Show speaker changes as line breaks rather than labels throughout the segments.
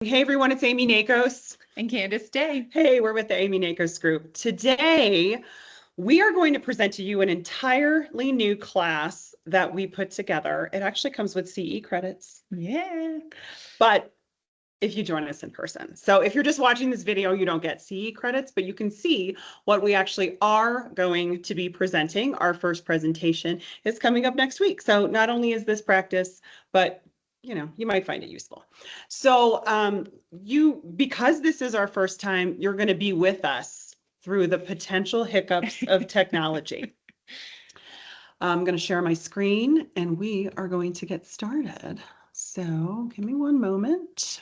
Hey everyone, it's Amy Nakos
and Candice Day.
Hey, we're with the Amy Nakos group. Today, we are going to present to you an entirely new class that we put together. It actually comes with CE credits.
Yeah.
But if you join us in person. So if you're just watching this video, you don't get CE credits, but you can see what we actually are going to be presenting. Our first presentation is coming up next week. So not only is this practice, but you might find it useful. So because this is our first time, you're going to be with us through the potential hiccups of technology. I'm going to share my screen and we are going to get started. So give me one moment.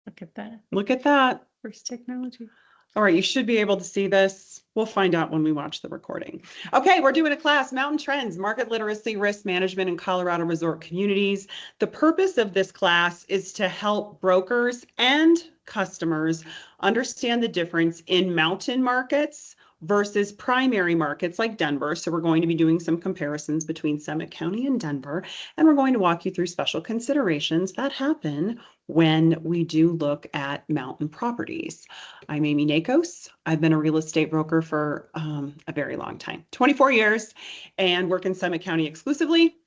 Look at that.
Look at that.
First technology.
All right, you should be able to see this. We'll find out when we watch the recording. Okay, we're doing a class, Mountain Trends, Market Literacy, Risk Management in Colorado Resort Communities. The purpose of this class is to help brokers and customers understand the difference in mountain markets versus primary markets like Denver. So we're going to be doing some comparisons between Summit County and Denver, and we're going to walk you through special considerations that happen when we do look at mountain properties. I'm Amy Nakos. I've been a real estate broker for a very long time, 24 years, and work in Summit County exclusively.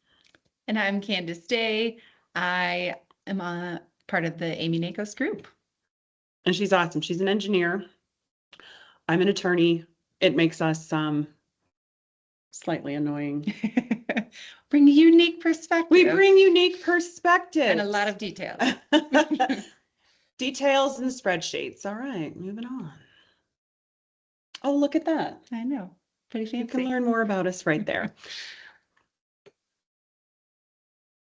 And I'm Candice Day. I am a part of the Amy Nakos group.
And she's awesome. She's an engineer. I'm an attorney. It makes us slightly annoying.
Bring a unique perspective.
We bring unique perspectives.
And a lot of details.
Details and spreadsheets. All right, moving on. Oh, look at that.
I know. Pretty fancy.
You can learn more about us right there.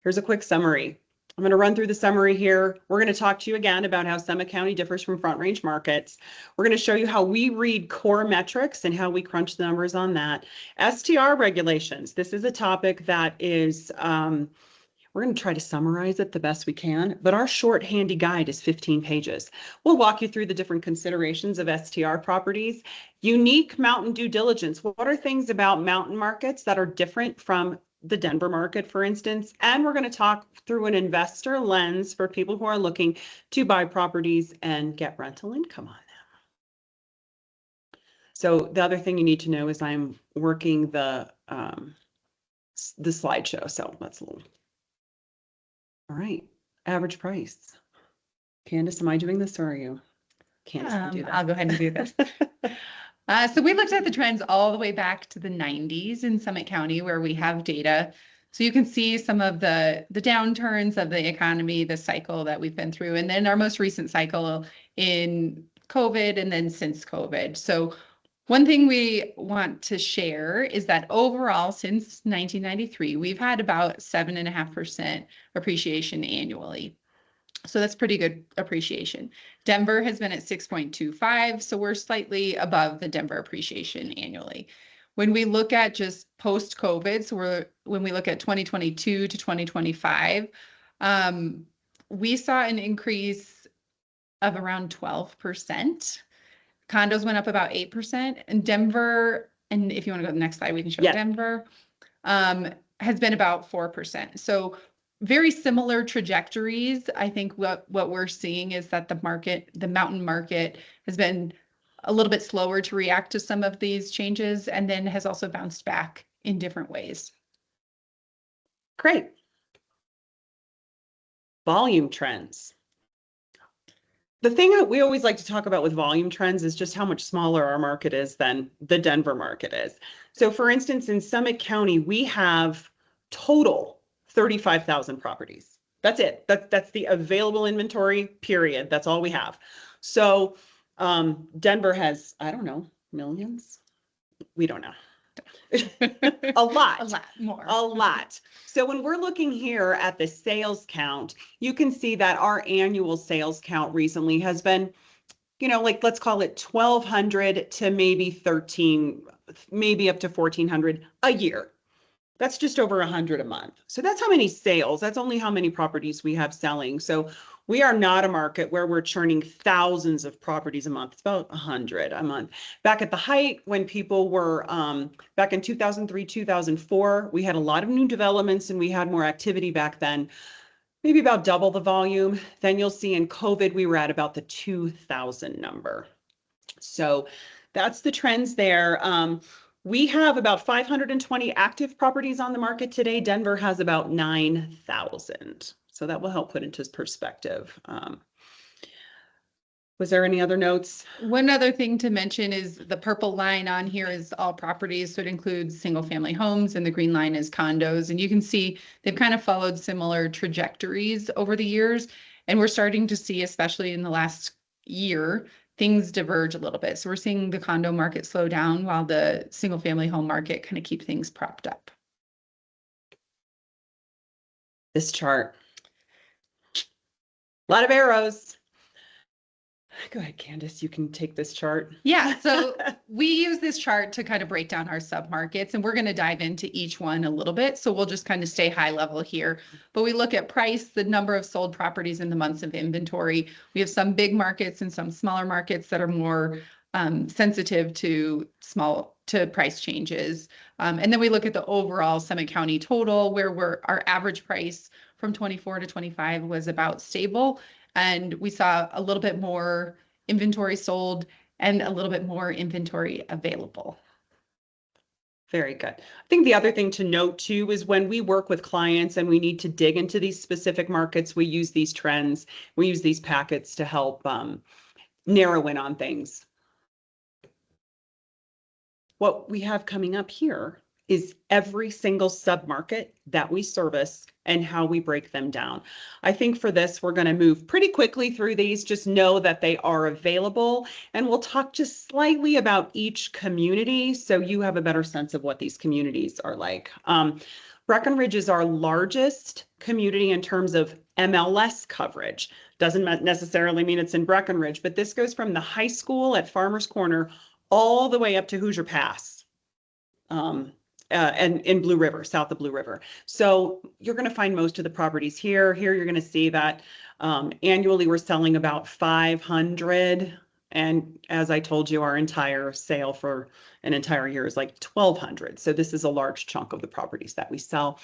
Here's a quick summary. I'm going to run through the summary here. We're going to talk to you again about how Summit County differs from Front Range markets. We're going to show you how we read core metrics and how we crunch the numbers on that. STR regulations. This is a topic that is, we're going to try to summarize it the best we can, but our short handy guide is 15 pages. We'll walk you through the different considerations of STR properties. Unique mountain due diligence. What are things about mountain markets that are different from the Denver market, for instance? And we're going to talk through an investor lens for people who are looking to buy properties and get rental income on them. So the other thing you need to know is I'm working the slideshow. So that's a little. All right, average price. Candice, am I doing this or are you?
Candice, do that. I'll go ahead and do this. So we looked at the trends all the way back to the 90s in Summit County, where we have data. So you can see some of the downturns of the economy, the cycle that we've been through, and then our most recent cycle in COVID and then since COVID. So one thing we want to share is that overall, since 1993, we've had about 7.5% appreciation annually. So that's pretty good appreciation. Denver has been at 6.25, so we're slightly above the Denver appreciation annually. When we look at just post-COVID, so when we look at 2022 to 2025, we saw an increase of around 12%. Condos went up about 8%, and Denver, and if you want to go to the next slide, we can show Denver, has been about 4%. So very similar trajectories. I think what we're seeing is that the mountain market has been a little bit slower to react to some of these changes and then has also bounced back in different ways.
Great. Volume trends. The thing that we always like to talk about with volume trends is just how much smaller our market is than the Denver market is. So for instance, in Summit County, we have total 35,000 properties. That's it. That's the available inventory, period. That's all we have. So Denver has, I don't know, millions? We don't know. A lot.
A lot more.
A lot. So when we're looking here at the sales count, you can see that our annual sales count recently has been, like let's call it 1,200 to maybe 13, maybe up to 1,400 a year. That's just over 100 a month. So that's how many sales, that's only how many properties we have selling. So we are not a market where we're churning thousands of properties a month. It's about 100 a month. Back at the height, when people were, back in 2003, 2004, we had a lot of new developments and we had more activity back then. maybe about double the volume. Then you'll see in COVID, we were at about the 2,000 number. So that's the trends there. We have about 520 active properties on the market today. Denver has about 9,000. So that will help put into perspective. Was there any other notes?
One other thing to mention is the purple line on here is all properties. So it includes single family homes, and the green line is condos. And you can see they've kind of followed similar trajectories over the years. And we're starting to see, especially in the last year, things diverge a little bit. So we're seeing the condo market slow down while the single family home market kind of keep things propped up.
This chart. A lot of arrows. Go ahead, Candice, you can take this chart.
Yeah, so we use this chart to kind of break down our submarkets, and we're going to dive into each one a little bit. So we'll just kind of stay high level here. But we look at price, the number of sold properties in the months of inventory. We have some big markets and some smaller markets that are more sensitive to price changes. And then we look at the overall Summit County total, where our average price from 24 to 25 was about stable. And we saw a little bit more inventory sold and a little bit more inventory available.
Very good. I think the other thing to note too is when we work with clients and we need to dig into these specific markets, we use these trends, we use these packets to help narrow in on things. What we have coming up here is every single submarket that we service and how we break them down. I think for this, we're going to move pretty quickly through these. Just know that they are available, and we'll talk just slightly about each community so you have a better sense of what these communities are like. Breckenridge is our largest community in terms of MLS coverage. Doesn't necessarily mean it's in Breckenridge, but this goes from the high school at Farmers Corner all the way up to Hoosier Pass. And in Blue River, south of Blue River. So you're going to find most of the properties here. Here you're going to see that annually we're selling about 500. And as I told you, our entire sale for an entire year is like 1,200. So this is a large chunk of the properties that we sell.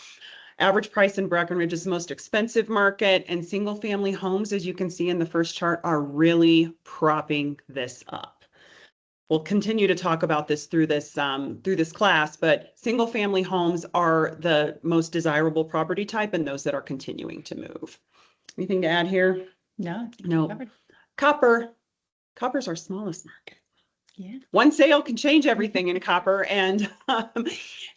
Average price in Breckenridge is the most expensive market, and single family homes, as you can see in the first chart, are really propping this up. We'll continue to talk about this through this class, but single family homes are the most desirable property type and those that are continuing to move. Anything to add here?
No.
Copper. Copper's our smallest market.
Yeah.
One sale can change everything in copper, and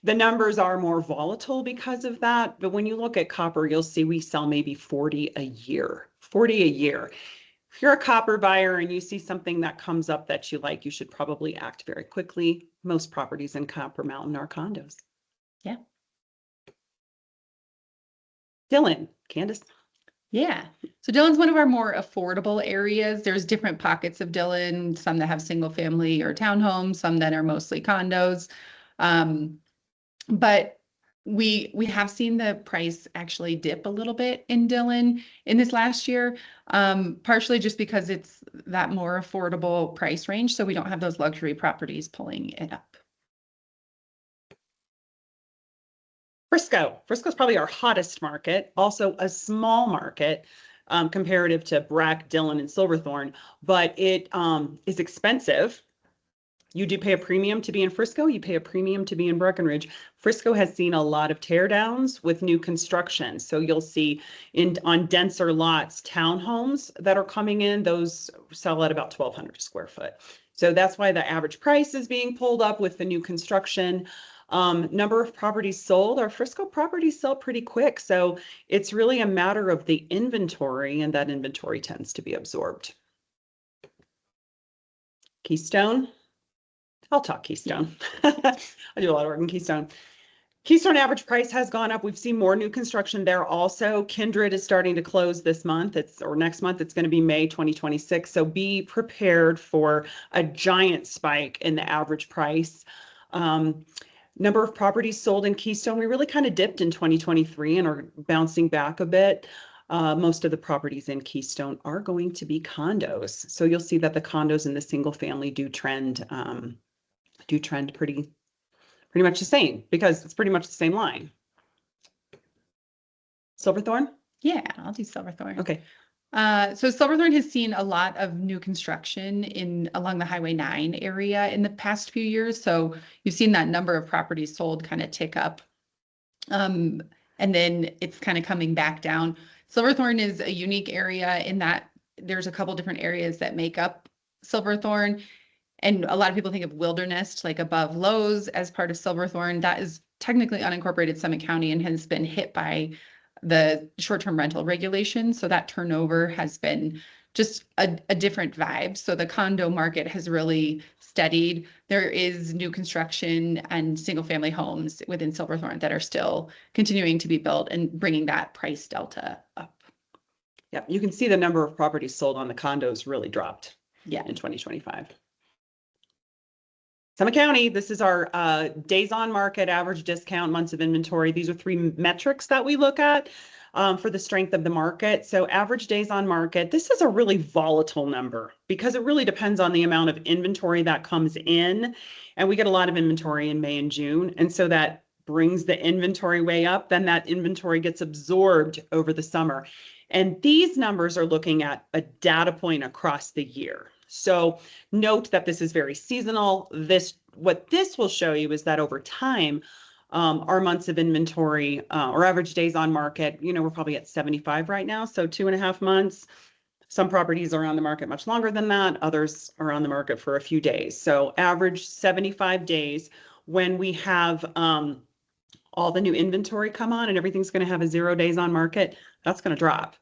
the numbers are more volatile because of that. But when you look at copper, you'll see we sell maybe 40 a year. 40 a year. If you're a copper buyer and you see something that comes up that you like, you should probably act very quickly. Most properties in Copper Mountain are condos.
Yeah.
Dillon, Candice.
Yeah. So Dillon's one of our more affordable areas. There's different pockets of Dillon, some that have single family or townhomes, some that are mostly condos. But we have seen the price actually dip a little bit in Dillon in this last year, partially just because it's that more affordable price range. So we don't have those luxury properties pulling it up. Frisco's probably our hottest market, also a small market comparative to Breck, Dillon, and Silverthorne, but it is expensive. You do pay a premium to be in Frisco. You pay a premium to be in Breckenridge. Frisco has seen a lot of tear downs with new construction. So you'll see on denser lots, townhomes that are coming in, those sell at about 1,200 square foot. So that's why the average price is being pulled up with the new construction. Number of properties sold, our Frisco properties sell pretty quick. So it's really a matter of the inventory, and that inventory tends to be absorbed. Keystone. I'll talk Keystone. I do a lot of work in Keystone. Keystone average price has gone up. We've seen more new construction there also. Kindred is starting to close this month. Or next month. It's going to be May 2026. So be prepared for a giant spike in the average price. Number of properties sold in Keystone, we really kind of dipped in 2023 and are bouncing back a bit. Most of the properties in Keystone are going to be condos. So you'll see that the condos and the single family do trend pretty much the same, because it's pretty much the same line. Silverthorne. Yeah, I'll do Silverthorne.
Okay.
So Silverthorne has seen a lot of new construction along the Highway 9 area in the past few years. So you've seen that number of properties sold kind of tick up. And then it's kind of coming back down. Silverthorne is a unique area in that there's a couple different areas that make up Silverthorne. And a lot of people think of Wilderness, like above Lowe's, as part of Silverthorne. That is technically unincorporated Summit County and has been hit by the short-term rental regulations. So that turnover has been just a different vibe. So the condo market has really steadied. There is new construction and single-family homes within Silverthorne that are still continuing to be built and bringing that price delta up.
Yeah, you can see the number of properties sold on the condos really dropped in 2025. Summit County, this is our days on market, average discount, months of inventory. These are three metrics that we look at for the strength of the market. So average days on market, this is a really volatile number because it really depends on the amount of inventory that comes in. And we get a lot of inventory in May and June. And so that brings the inventory way up. Then that inventory gets absorbed over the summer. And these numbers are looking at a data point across the year. So note that this is very seasonal. What this will show you is that over time, our months of inventory or average days on market, we're probably at 75 right now. So 2.5 months. Some properties are on the market much longer than that. Others are on the market for a few days. So average 75 days. When we have all the new inventory come on and everything's going to have a 0 days on market, that's going to drop.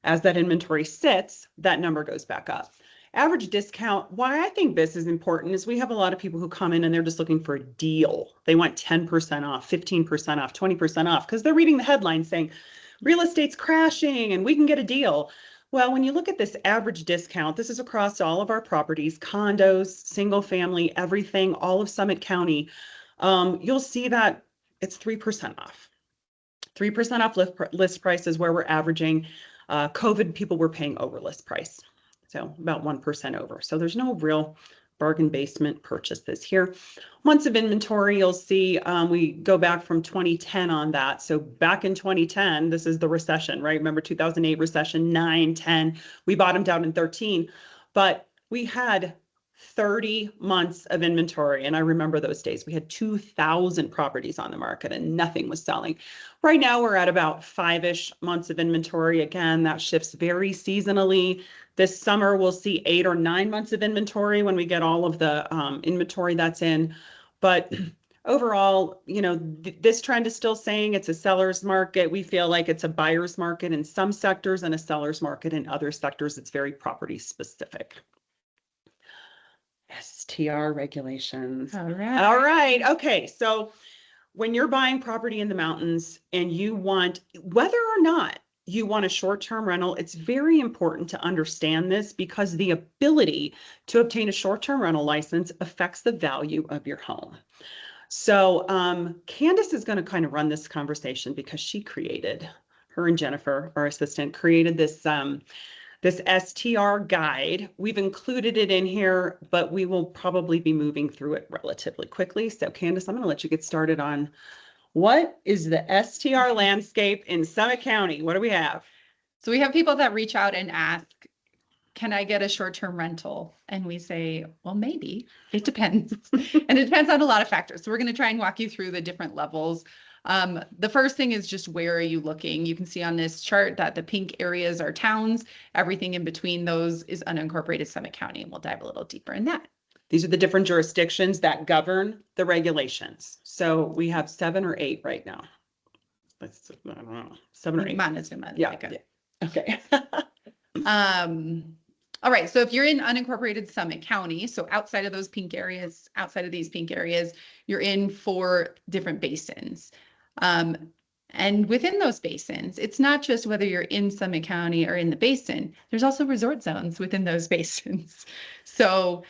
As that inventory sits, that number goes back up. Average discount, why I think this is important is we have a lot of people who come in and they're just looking for a deal. They want 10% off, 15% off, 20% off, because they're reading the headline saying real estate's crashing and we can get a deal. Well, when you look at this average discount, this is across all of our properties, condos, single family, everything, all of Summit County. You'll see that it's 3% off. 3% off list price is where we're averaging. COVID, people were paying over list price. So about 1% over. So there's no real bargain basement purchases here. Months of inventory, you'll see we go back from 2010 on that. So back in 2010, this is the recession, right? Remember 2008 recession, 9, 10, we bottomed out in 13, but we had 30 months of inventory. And I remember those days. We had 2,000 properties on the market and nothing was selling. Right now, we're at about 5-ish months of inventory. Again, that shifts very seasonally. This summer, we'll see 8 or 9 months of inventory when we get all of the inventory that's in. But overall, this trend is still saying it's a seller's market. We feel like it's a buyer's market in some sectors and a seller's market in other sectors. It's very property specific. STR regulations.
All right.
All right. Okay. So when you're buying property in the mountains and you want, whether or not you want a short-term rental, it's very important to understand this because the ability to obtain a short-term rental license affects the value of your home. So Candice is going to kind of run this conversation because her and Jennifer, our assistant, created this STR guide. We've included it in here, but we will probably be moving through it relatively quickly. So Candice, I'm going to let you get started on what is the STR landscape in Summit County? What do we have?
So we have people that reach out and ask, can I get a short-term rental? And we say, well, maybe. It depends. And it depends on a lot of factors. So we're going to try and walk you through the different levels. The first thing is just where are you looking? You can see on this chart that the pink areas are towns. Everything in between those is unincorporated Summit County, and we'll dive a little deeper in that.
These are the different jurisdictions that govern the regulations. So we have 7 or 8 right now. I don't know, 7 or 8.
Yeah.
Okay.
All right. So if you're in unincorporated Summit County, so outside of those pink areas, outside of these pink areas, you're in 4 different basins. And within those basins, it's not just whether you're in Summit County or in the basin, there's also resort zones within those basins. So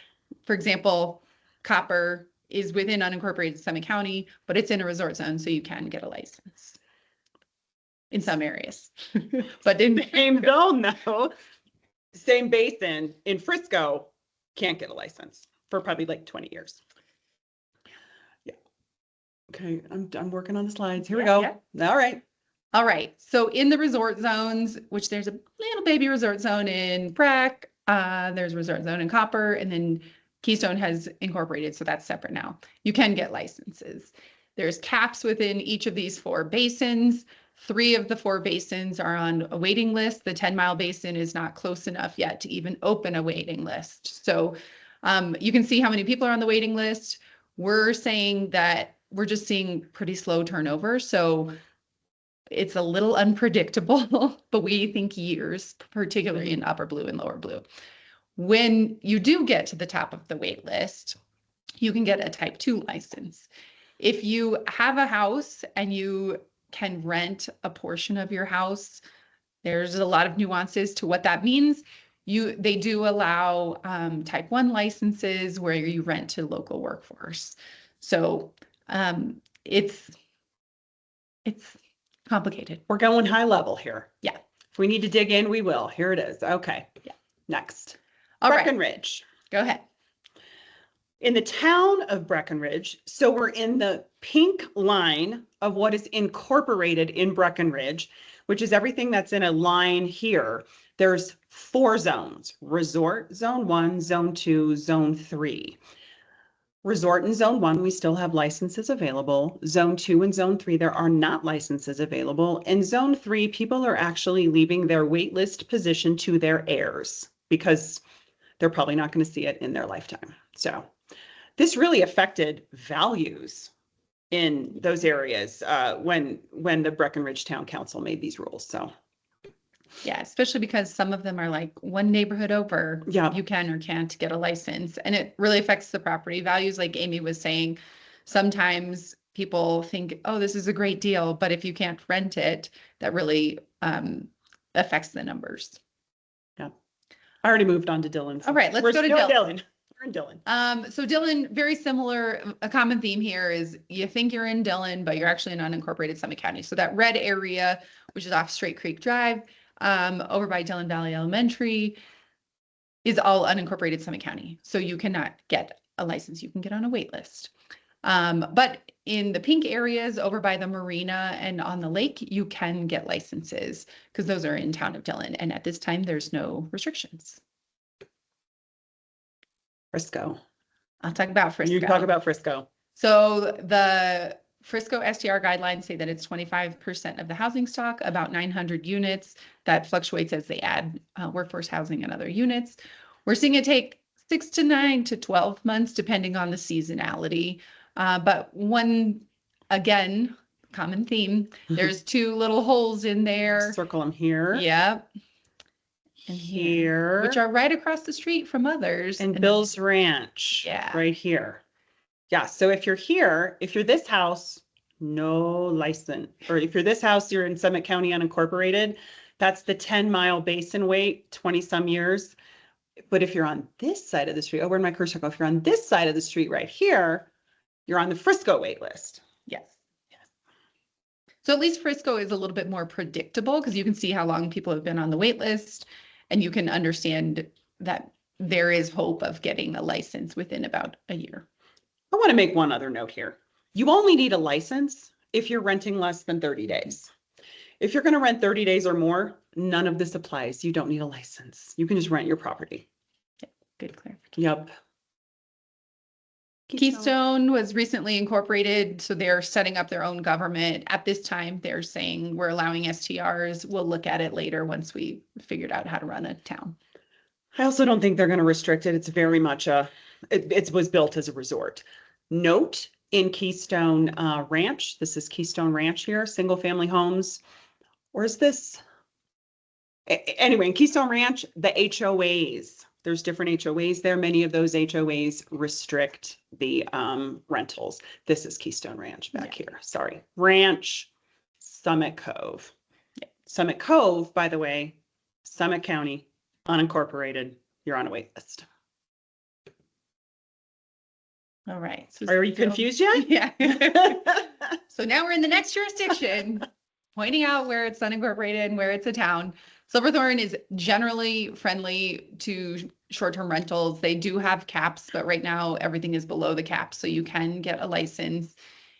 for example, Copper is within unincorporated Summit County, but it's in a resort zone, so you can get a license in some areas. But in
same zone though, same basin in Frisco, can't get a license for probably like 20 years. Yeah. Okay, I'm working on the slides. Here we go. Yeah. All right.
All right. So in the resort zones, which there's a little baby resort zone in Breck, there's a resort zone in Copper, and then Keystone has incorporated, so that's separate now. You can get licenses. There's caps within each of these 4 basins. 3 of the 4 basins are on a waiting list. The 10-mile basin is not close enough yet to even open a waiting list. So you can see how many people are on the waiting list. We're saying that we're just seeing pretty slow turnover. So it's a little unpredictable, but we think years, particularly in upper blue and lower blue. When you do get to the top of the wait list, you can get a type 2 license. If you have a house and you can rent a portion of your house, there's a lot of nuances to what that means. They do allow type 1 licenses where you rent to local workforce. So it's complicated.
We're going high level here.
Yeah.
If we need to dig in, we will. Here it is. Okay.
Yeah.
Next.
All right.
Breckenridge.
Go ahead.
In the town of Breckenridge, so we're in the pink line of what is incorporated in Breckenridge, which is everything that's in a line here. There's 4 zones: resort, zone 1, zone 2, zone 3. Resort and zone 1, we still have licenses available. Zone 2 and zone 3, there are not licenses available. In zone 3, people are actually leaving their wait list position to their heirs because they're probably not going to see it in their lifetime. So this really affected values in those areas when the Breckenridge Town Council made these rules. So
yeah, especially because some of them are like one neighborhood over,
yeah,
you can or can't get a license. And it really affects the property values. Like Amy was saying, sometimes people think, oh, this is a great deal, but if you can't rent it, that really affects the numbers.
Yeah. I already moved on to Dillon.
All right, let's go to Dillon.
We're in Dillon.
So Dillon, very similar. A common theme here is you think you're in Dillon, but you're actually in unincorporated Summit County. So that red area, which is off Straight Creek Drive, over by Dillon Valley Elementary, is all unincorporated Summit County. So you cannot get a license. You can get on a wait list. But in the pink areas over by the marina and on the lake, you can get licenses because those are in town of Dillon. And at this time, there's no restrictions.
Frisco.
I'll talk about Frisco.
You talk about Frisco.
So the Frisco STR guidelines say that it's 25% of the housing stock, about 900 units. That fluctuates as they add workforce housing and other units. We're seeing it take 6 to 9 to 12 months, depending on the seasonality. But again, common theme, there's 2 little holes in there.
Circle them here.
Yep.
And here.
Which are right across the street from others.
And Bill's Ranch.
Yeah.
Right here. Yeah. So if you're here, if you're this house, no license. Or if you're this house, you're in Summit County unincorporated. That's the 10-mile basin wait, 20 some years. But if you're on this side of the street, where'd my cursor go? If you're on this side of the street right here, you're on the Frisco wait list.
Yes. So at least Frisco is a little bit more predictable because you can see how long people have been on the wait list and you can understand that there is hope of getting a license within about a year.
I want to make one other note here. You only need a license if you're renting less than 30 days. If you're going to rent 30 days or more, none of this applies. You don't need a license. You can just rent your property.
Good clarification.
Yep.
Keystone was recently incorporated, so they're setting up their own government. At this time, they're saying we're allowing STRs. We'll look at it later once we figured out how to run a town.
I also don't think they're going to restrict it. It's very much it was built as a resort. Note in Keystone Ranch, this is Keystone Ranch here, single family homes. Where's this? Anyway, in Keystone Ranch, the HOAs. There's different HOAs there. Many of those HOAs restrict the rentals. This is Keystone Ranch back here. Sorry. Ranch, Summit Cove. Yeah. Summit Cove, by the way, Summit County, unincorporated. You're on a wait list.
All right. So
are you confused yet?
Yeah. So now we're in the next jurisdiction, pointing out where it's unincorporated and where it's a town. Silverthorne is generally friendly to short-term rentals. They do have caps, but right now everything is below the cap. So you can get a license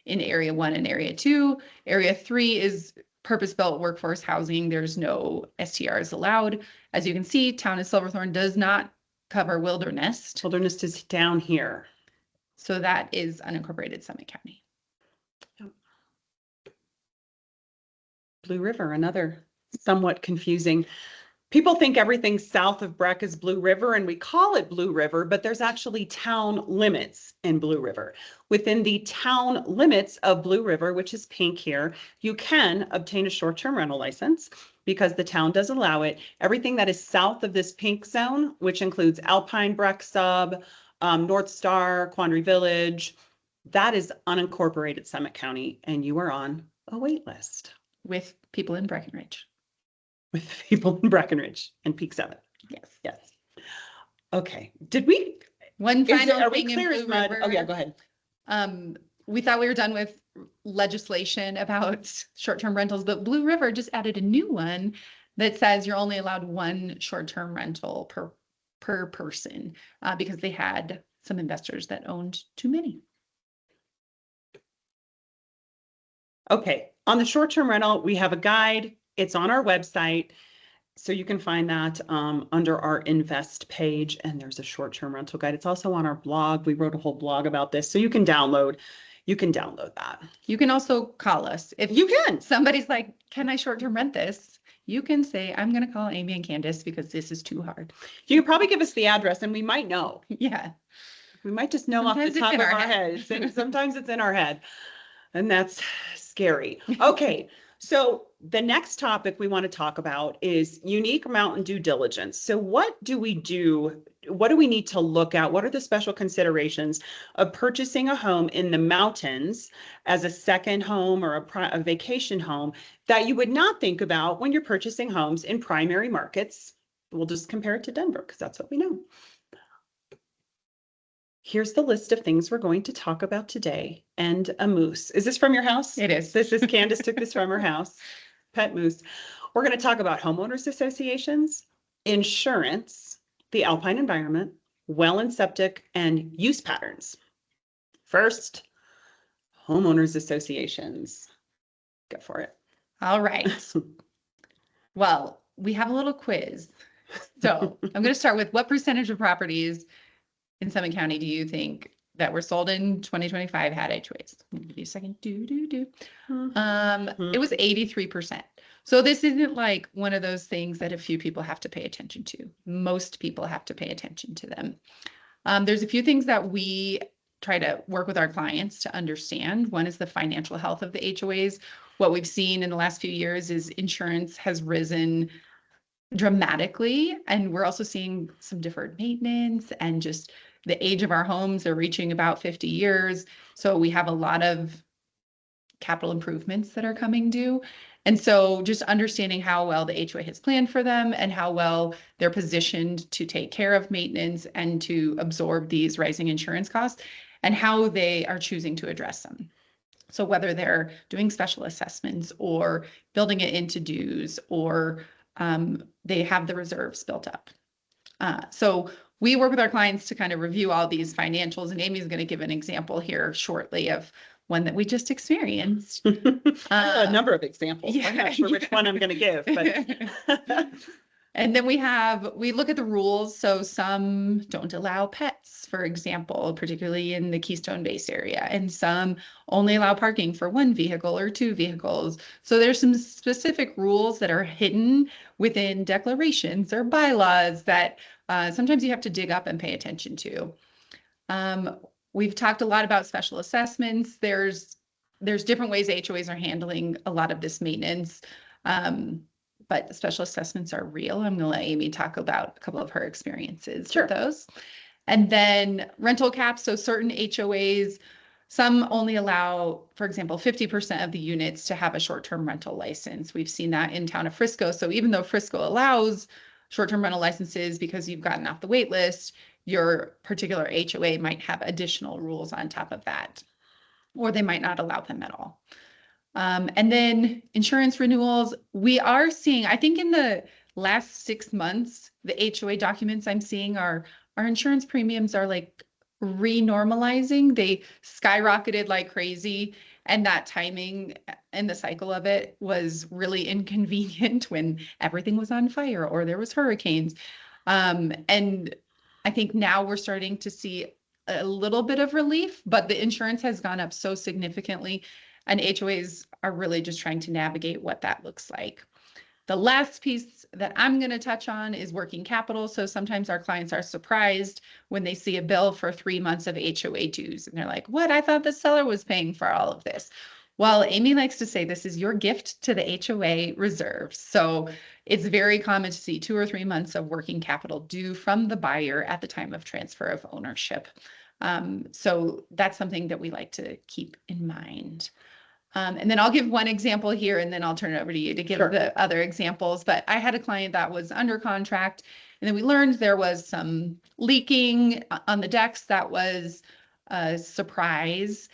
in Area 1 and Area 2. Area 3 is purpose-built workforce housing, there's no STRs allowed. As you can see, town of Silverthorne does not cover Wilderness.
Wilderness is down here.
So that is unincorporated Summit County.
Blue River, another somewhat confusing. People think everything south of Breck is Blue River, and we call it Blue River, but there's actually town limits in Blue River. Within the town limits of Blue River, which is pink here, you can obtain a short-term rental license because the town does allow it. Everything that is south of this pink zone, which includes Alpine, Breck Sub, North Star, Quandary Village, that is unincorporated Summit County, and you are on a wait list.
With people in Breckenridge.
With people in Breckenridge and Peak 7.
Yes.
Yes. Okay. Did we?
One final
Are we
thing
clear
in
as
Blue
mud?
River.
Oh yeah, go ahead.
We thought we were done with legislation about short-term rentals, but Blue River just added a new one that says you're only allowed one short-term rental per person because they had some investors that owned too many.
Okay. On the short-term rental, we have a guide. It's on our website. So you can find that under our invest page, and there's a short-term rental guide. It's also on our blog. We wrote a whole blog about this, so you can download that. You
can also call us. If
you can.
Somebody's like, can I short-term rent this? You can say, I'm going to call Amy and Candice because this is too hard.
You can probably give us the address and we might know.
Yeah.
We might just know
Sometimes
off the top of our head. Sometimes it's in our head. And that's scary. Okay. So the next topic we want to talk about is unique mountain due diligence. So what do we do? What do we need to look at? What are the special considerations of purchasing a home in the mountains as a second home or a vacation home that you would not think about when you're purchasing homes in primary markets? We'll just compare it to Denver because that's what we know. Here's the list of things we're going to talk about today. And a moose. Is this from your house?
It is.
This is Candice took this from her house. Pet moose. We're going to talk about homeowners associations, insurance, the alpine environment, well and septic, and use patterns. First, homeowners associations. Go for it.
All right. Well, we have a little quiz. So I'm going to start with what percentage of properties in Summit County do you think that were sold in 2025 had HOAs? Give you a second. It was 83%. So this isn't like one of those things that a few people have to pay attention to. Most people have to pay attention to them. There's a few things that we try to work with our clients to understand. One is the financial health of the HOAs. What we've seen in the last few years is insurance has risen dramatically, and we're also seeing some deferred maintenance and just the age of our homes are reaching about 50 years. So we have a lot of capital improvements that are coming due. And so just understanding how well the HOA has planned for them and how well they're positioned to take care of maintenance and to absorb these rising insurance costs and how they are choosing to address them. So whether they're doing special assessments or building it into dues or they have the reserves built up. So we work with our clients to kind of review all these financials, and Amy's going to give an example here shortly of one that we just experienced.
A number of examples.
Yeah,
I'm not sure which one I'm going to give, but.
And then we look at the rules. So some don't allow pets, for example, particularly in the Keystone base area, and some only allow parking for one vehicle or two vehicles. So there's some specific rules that are hidden within declarations or bylaws that sometimes you have to dig up and pay attention to. We've talked a lot about special assessments. There's different ways HOAs are handling a lot of this maintenance. But special assessments are real. I'm going to let Amy talk about a couple of her experiences with those. And then rental caps. So certain HOAs, some only allow, for example, 50% of the units to have a short-term rental license. We've seen that in town of Frisco. So even though Frisco allows short-term rental licenses because you've gotten off the wait list, your particular HOA might have additional rules on top of that, or they might not allow them at all. And then insurance renewals, we are seeing, I think in the last 6 months, the HOA documents I'm seeing are our insurance premiums are like renormalizing. They skyrocketed like crazy. And that timing and the cycle of it was really inconvenient when everything was on fire or there was hurricanes. And I think now we're starting to see a little bit of relief, but the insurance has gone up so significantly, and HOAs are really just trying to navigate what that looks like. The last piece that I'm going to touch on is working capital. So sometimes our clients are surprised when they see a bill for 3 months of HOA dues, and they're like, what? I thought the seller was paying for all of this. Well, Amy likes to say this is your gift to the HOA reserves. So it's very common to see 2 or 3 months of working capital due from the buyer at the time of transfer of ownership. So that's something that we like to keep in mind. And then I'll give one example here, and then I'll turn it over to you to give the other examples. But I had a client that was under contract, and then we learned there was some leaking on the decks. That was a surprise.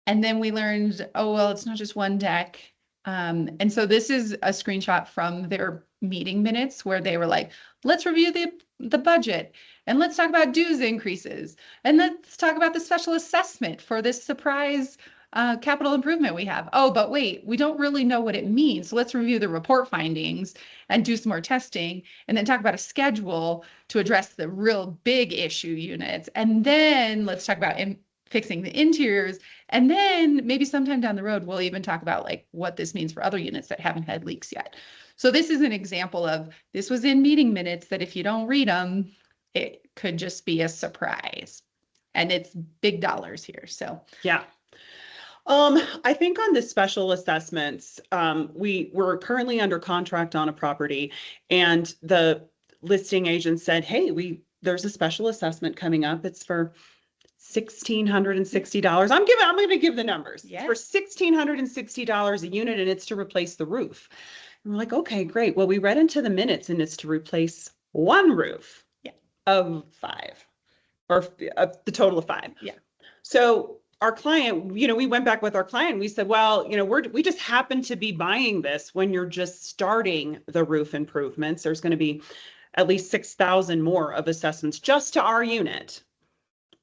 And then we learned, oh, well, it's not just one deck. And so this is a screenshot from their meeting minutes where they were like, let's review the budget, and let's talk about dues increases, and let's talk about the special assessment for this surprise capital improvement we have. Oh, but wait, we don't really know what it means. So let's review the report findings and do some more testing, and then talk about a schedule to address the real big issue units. And then let's talk about fixing the interiors. And then maybe sometime down the road, we'll even talk about like what this means for other units that haven't had leaks yet. So this is an example of, this was in meeting minutes that if you don't read them, it could just be a surprise. And it's big dollars here. So
yeah. I think on the special assessments, we're currently under contract on a property, and the listing agent said, hey, there's a special assessment coming up. It's for $1,660. I'm going to give the numbers.
Yes.
It's for $1,660 a unit, and it's to replace the roof. And we're like, okay, great. Well, we read into the minutes, and it's to replace one roof of 5, or the total of 5.
Yeah.
So our client, we went back with our client. We said, well, we just happen to be buying this when you're just starting the roof improvements. There's going to be at least 6,000 more of assessments just to our unit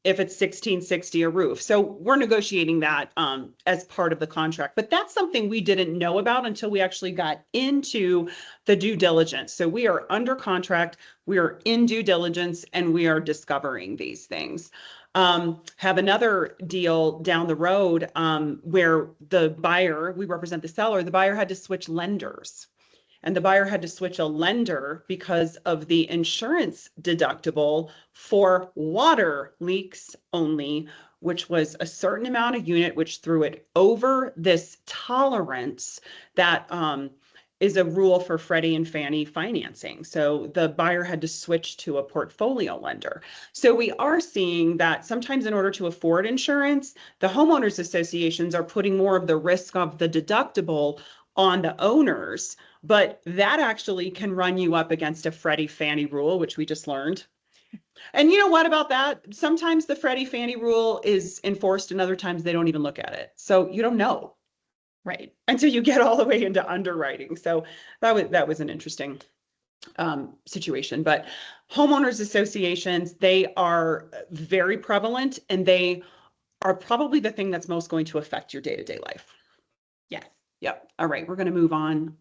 if it's $1,660 a roof. So we're negotiating that as part of the contract. But that's something we didn't know about until we actually got into the due diligence. So we are under contract, we are in due diligence, and we are discovering these things. Have another deal down the road where the buyer, we represent the seller, the buyer had to switch lenders. And the buyer had to switch a lender because of the insurance deductible for water leaks only, which was a certain amount of unit, which threw it over this tolerance that is a rule for Freddie and Fannie financing. So the buyer had to switch to a portfolio lender. So we are seeing that sometimes in order to afford insurance, the homeowners associations are putting more of the risk of the deductible on the owners, but that actually can run you up against a Freddie Fannie rule, which we just learned. And you know what about that? Sometimes the Freddie Fannie rule is enforced and other times they don't even look at it. So you don't know.
Right.
Until you get all the way into underwriting. So that was an interesting situation. But homeowners associations, they are very prevalent, and they are probably the thing that's most going to affect your day-to-day life.
Yes.
Yep. All right. We're going to move on.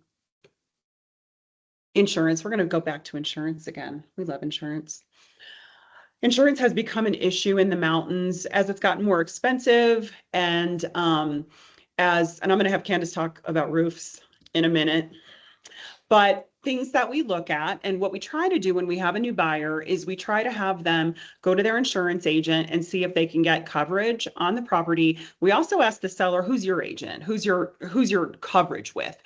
Insurance. We're going to go back to insurance again. We love insurance. Insurance has become an issue in the mountains as it's gotten more expensive, and I'm going to have Candice talk about roofs in a minute, but things that we look at and what we try to do when we have a new buyer is we try to have them go to their insurance agent and see if they can get coverage on the property. We also ask the seller, who's your agent? Who's your coverage with?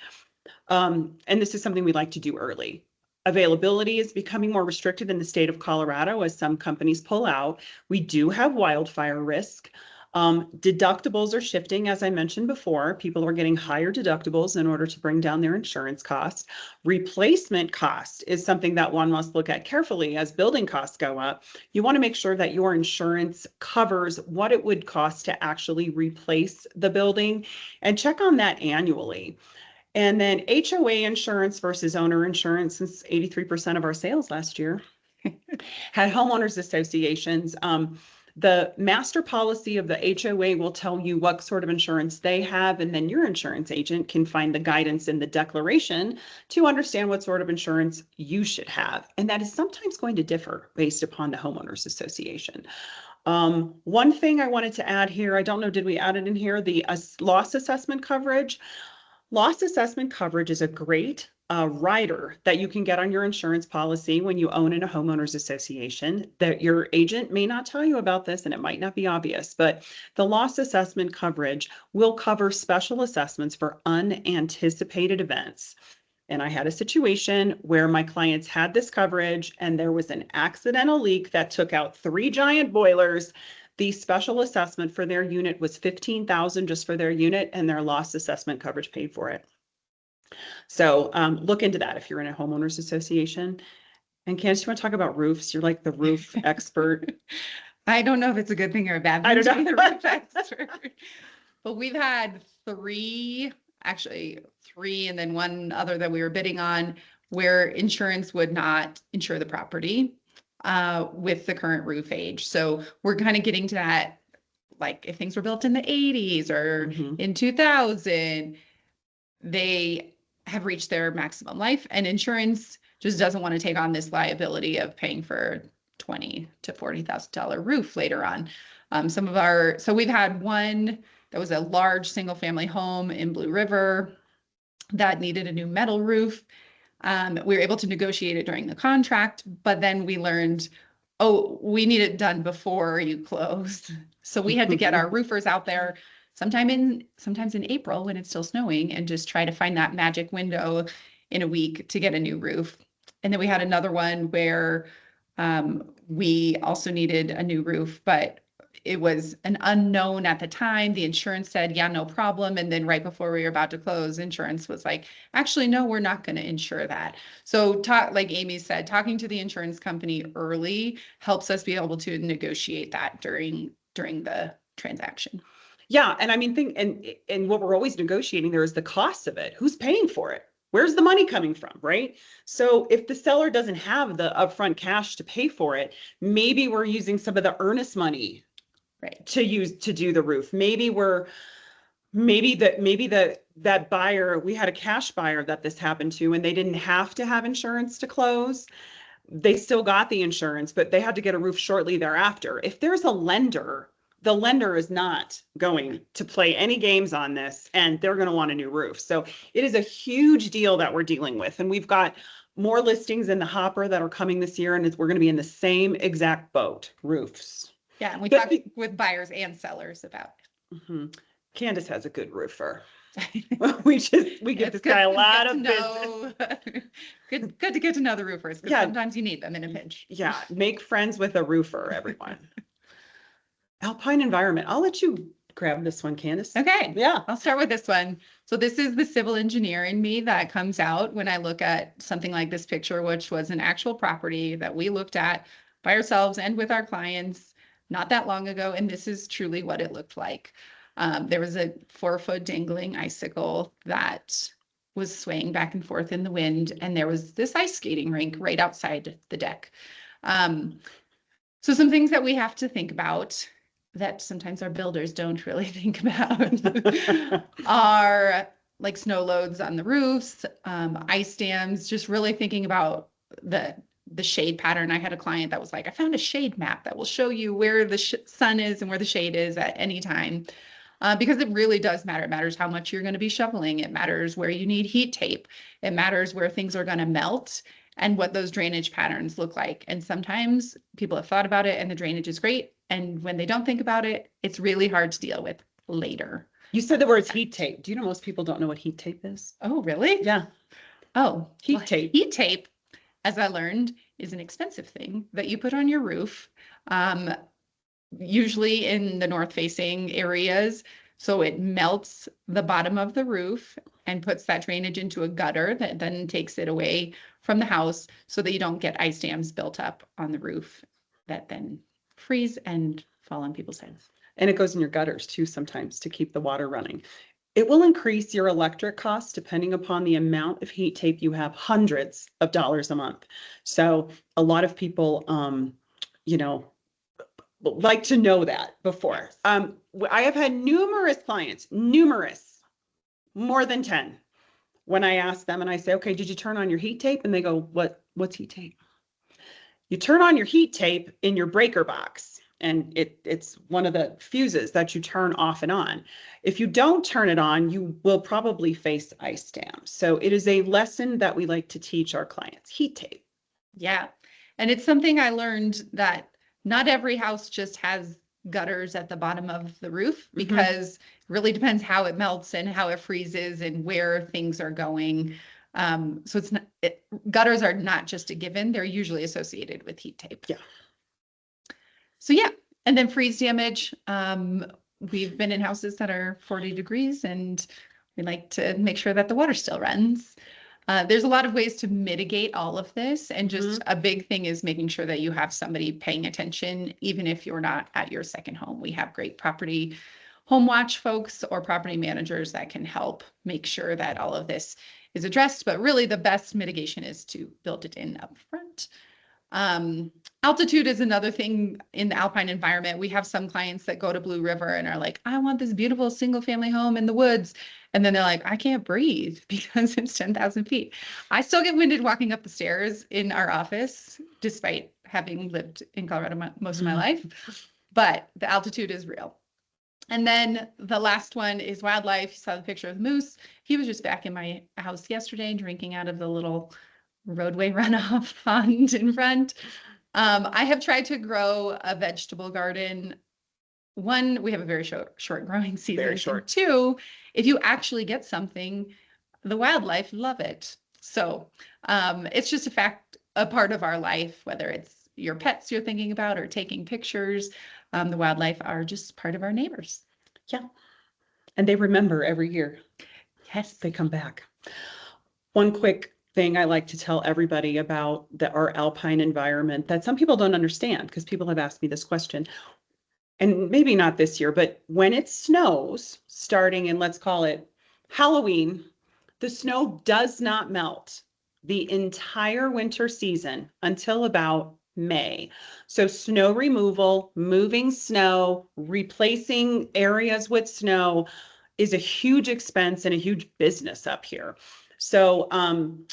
And this is something we like to do early. Availability is becoming more restricted in the state of Colorado as some companies pull out. We do have wildfire risk. Deductibles are shifting, as I mentioned before. People are getting higher deductibles in order to bring down their insurance costs. Replacement cost is something that one must look at carefully as building costs go up. You want to make sure that your insurance covers what it would cost to actually replace the building, and check on that annually. And then HOA insurance versus owner insurance, since 83% of our sales last year had homeowners associations. The master policy of the HOA will tell you what sort of insurance they have, and then your insurance agent can find the guidance in the declaration to understand what sort of insurance you should have. And that is sometimes going to differ based upon the homeowners association. One thing I wanted to add here, I don't know, did we add it in here? The loss assessment coverage. Loss assessment coverage is a great rider that you can get on your insurance policy when you own in a homeowners association. That your agent may not tell you about this, and it might not be obvious, but the loss assessment coverage will cover special assessments for unanticipated events. And I had a situation where my clients had this coverage and there was an accidental leak that took out 3 giant boilers. The special assessment for their unit was $15,000 just for their unit, and their loss assessment coverage paid for it. So look into that if you're in a homeowners association. And Candice, you want to talk about roofs? You're like the roof expert.
I don't know if it's a good thing or a bad thing.
I don't know.
To be the roof expert. But we've had 3, actually 3, and then one other that we were bidding on where insurance would not insure the property with the current roof age. So we're kind of getting to that, like if things were built in the 80s or in 2000, they have reached their maximum life, and insurance just doesn't want to take on this liability of paying for $20,000 to $40,000 roof later on. So we've had one that was a large single family home in Blue River that needed a new metal roof. We were able to negotiate it during the contract, but then we learned, oh, we need it done before you close. So we had to get our roofers out there sometimes in April when it's still snowing, and just try to find that magic window in a week to get a new roof. And then we had another one where we also needed a new roof, but it was an unknown at the time. The insurance said, yeah, no problem. And then right before we were about to close, insurance was like, actually, no, we're not going to insure that. So like Amy said, talking to the insurance company early helps us be able to negotiate that during the transaction.
Yeah. And I mean, and what we're always negotiating there is the cost of it. Who's paying for it? Where's the money coming from, right? So if the seller doesn't have the upfront cash to pay for it, maybe we're using some of the earnest money, right, to do the roof. That buyer, we had a cash buyer that this happened to, and they didn't have to have insurance to close. They still got the insurance, but they had to get a roof shortly thereafter. If there's a lender, the lender is not going to play any games on this, and they're going to want a new roof. So it is a huge deal that we're dealing with. And we've got more listings in the hopper that are coming this year, and we're going to be in the same exact boat, roofs.
Yeah, and we talk with buyers and sellers about it.
Mm-hmm. Candice has a good roofer. we give this guy a lot of business.
Good to get to know the roofers, because sometimes you need them in a pinch.
Yeah, make friends with a roofer, everyone. Alpine environment. I'll let you grab this one, Candice.
Okay.
Yeah.
I'll start with this one. So this is the civil engineer in me that comes out when I look at something like this picture, which was an actual property that we looked at by ourselves and with our clients not that long ago. And this is truly what it looked like. There was a 4-foot dangling icicle that was swaying back and forth in the wind. And there was this ice skating rink right outside the deck. So some things that we have to think about that sometimes our builders don't really think about are like snow loads on the roofs, ice dams, just really thinking about the shade pattern. I had a client that was like, I found a shade map that will show you where the sun is and where the shade is at any time. Because it really does matter. It matters how much you're going to be shoveling. It matters where you need heat tape. It matters where things are going to melt and what those drainage patterns look like. And sometimes people have thought about it and the drainage is great. And when they don't think about it, it's really hard to deal with later.
You said the words heat tape. Do you know most people don't know what heat tape is?
Oh, really?
Yeah.
Oh,
heat tape.
Heat tape, as I learned, is an expensive thing that you put on your roof, usually in the north-facing areas. So it melts the bottom of the roof and puts that drainage into a gutter that then takes it away from the house so that you don't get ice dams built up on the roof that then freeze and fall on people's heads.
And it goes in your gutters too sometimes to keep the water running. It will increase your electric costs depending upon the amount of heat tape you have, hundreds of dollars a month. So a lot of people, like to know that before. I have had numerous clients, more than 10, when I ask them and I say, okay, did you turn on your heat tape? And they go, what's heat tape? You turn on your heat tape in your breaker box, and it's one of the fuses that you turn off and on. If you don't turn it on, you will probably face ice dams. So it is a lesson that we like to teach our clients, heat tape.
Yeah. And it's something I learned that not every house just has gutters at the bottom of the roof, because it really depends how it melts and how it freezes and where things are going. So it's not, gutters are not just a given. They're usually associated with heat tape.
Yeah.
So yeah. And then freeze damage. We've been in houses that are 40 degrees, and we like to make sure that the water still runs. There's a lot of ways to mitigate all of this. And just a big thing is making sure that you have somebody paying attention, even if you're not at your second home. We have great property home watch folks or property managers that can help make sure that all of this is addressed. But really the best mitigation is to build it in up front. Altitude is another thing in the alpine environment. We have some clients that go to Blue River and are like, I want this beautiful single family home in the woods. And then they're like, I can't breathe because it's 10,000 feet. I still get winded walking up the stairs in our office, despite having lived in Colorado most of my life. But the altitude is real. And then the last one is wildlife. You saw the picture of the moose. He was just back in my house yesterday drinking out of the little roadway runoff pond in front. I have tried to grow a vegetable garden. One, we have a very short growing season.
Very short.
And two, if you actually get something, the wildlife love it. So it's just a part of our life, whether it's your pets you're thinking about or taking pictures. The wildlife are just part of our neighbors.
Yeah. And they remember every year.
Yes.
They come back. One quick thing I like to tell everybody about our alpine environment that some people don't understand, because people have asked me this question, and maybe not this year, but when it snows, starting in, let's call it Halloween, the snow does not melt the entire winter season until about May. So snow removal, moving snow, replacing areas with snow is a huge expense and a huge business up here. So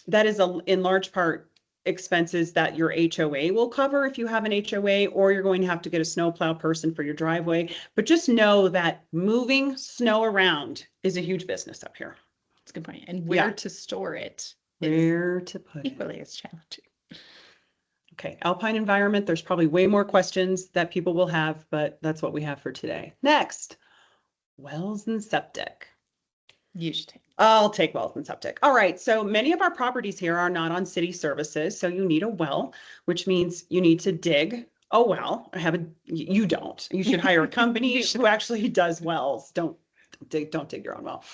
that is in large part expenses that your HOA will cover if you have an HOA, or you're going to have to get a snowplow person for your driveway. But just know that moving snow around is a huge business up here.
That's a good point. And where to store it
Where to put it.
Equally as challenging.
Okay, alpine environment, there's probably way more questions that people will have, but that's what we have for today. Next, wells and septic.
You should take.
I'll take wells and septic. All right, so many of our properties here are not on city services, so you need a well, which means you need to dig a well. You don't. You should hire a company who actually does wells. Don't dig your own well.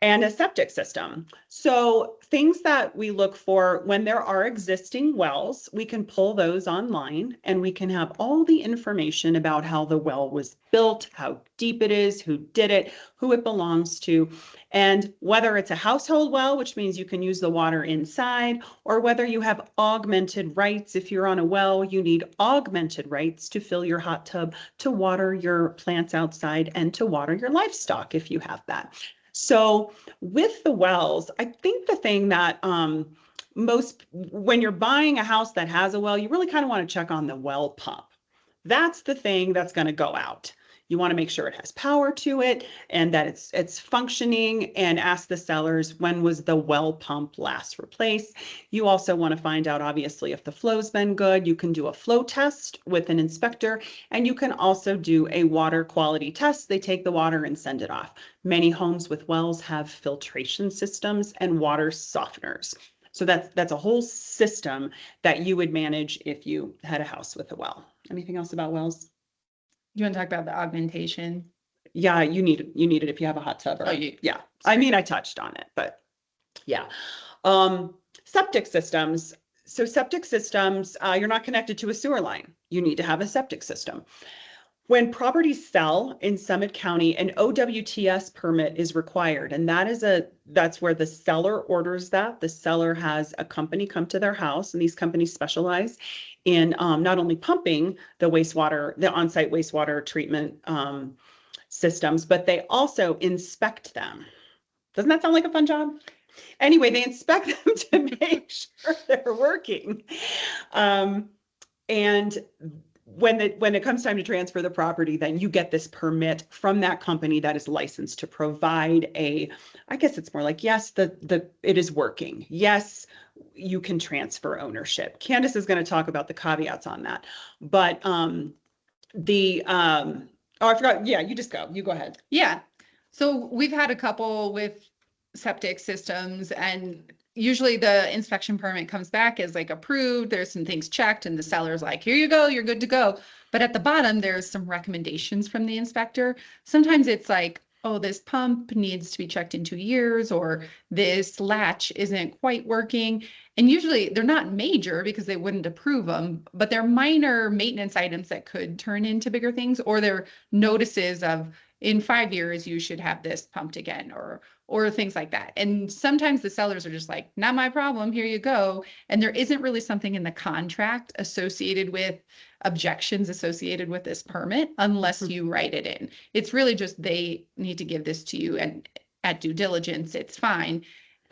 And a septic system. So things that we look for when there are existing wells, we can pull those online and we can have all the information about how the well was built, how deep it is, who did it, who it belongs to, and whether it's a household well, which means you can use the water inside, or whether you have augmented rights. If you're on a well, you need augmented rights to fill your hot tub, to water your plants outside, and to water your livestock if you have that. So with the wells, I think the thing that when you're buying a house that has a well, you really kind of want to check on the well pump. That's the thing that's going to go out. You want to make sure it has power to it and that it's functioning, and ask the sellers, when was the well pump last replaced? You also want to find out, obviously, if the flow's been good. You can do a flow test with an inspector, and you can also do a water quality test. They take the water and send it off. Many homes with wells have filtration systems and water softeners. So that's a whole system that you would manage if you had a house with a well. Anything else about wells?
You want to talk about the augmentation?
Yeah, you need it if you have a hot tub. Yeah. I mean, I touched on it, but yeah. Septic systems. So septic systems, you're not connected to a sewer line. You need to have a septic system. When properties sell in Summit County, an OWTS permit is required, and that's where the seller orders that. The seller has a company come to their house, and these companies specialize in not only pumping the on-site wastewater treatment systems, but they also inspect them. Doesn't that sound like a fun job? Anyway, they inspect them to make sure they're working. And when it comes time to transfer the property, then you get this permit from that company that is licensed to provide I guess it's more like, yes, it is working. Yes, you can transfer ownership. Candice is going to talk about the caveats on that. But I forgot. Yeah, you go ahead.
Yeah. So we've had a couple with septic systems, and usually the inspection permit comes back as like approved. There's some things checked and the seller's like, here you go, you're good to go. But at the bottom, there's some recommendations from the inspector. Sometimes it's like, oh, this pump needs to be checked in 2 years, or this latch isn't quite working. And usually they're not major because they wouldn't approve them, but they're minor maintenance items that could turn into bigger things, or they're notices of, in 5 years, you should have this pumped again, or things like that. And sometimes the sellers are just like, not my problem, here you go. And there isn't really something in the contract associated with objections associated with this permit unless you write it in. It's really just, they need to give this to you, and at due diligence, it's fine.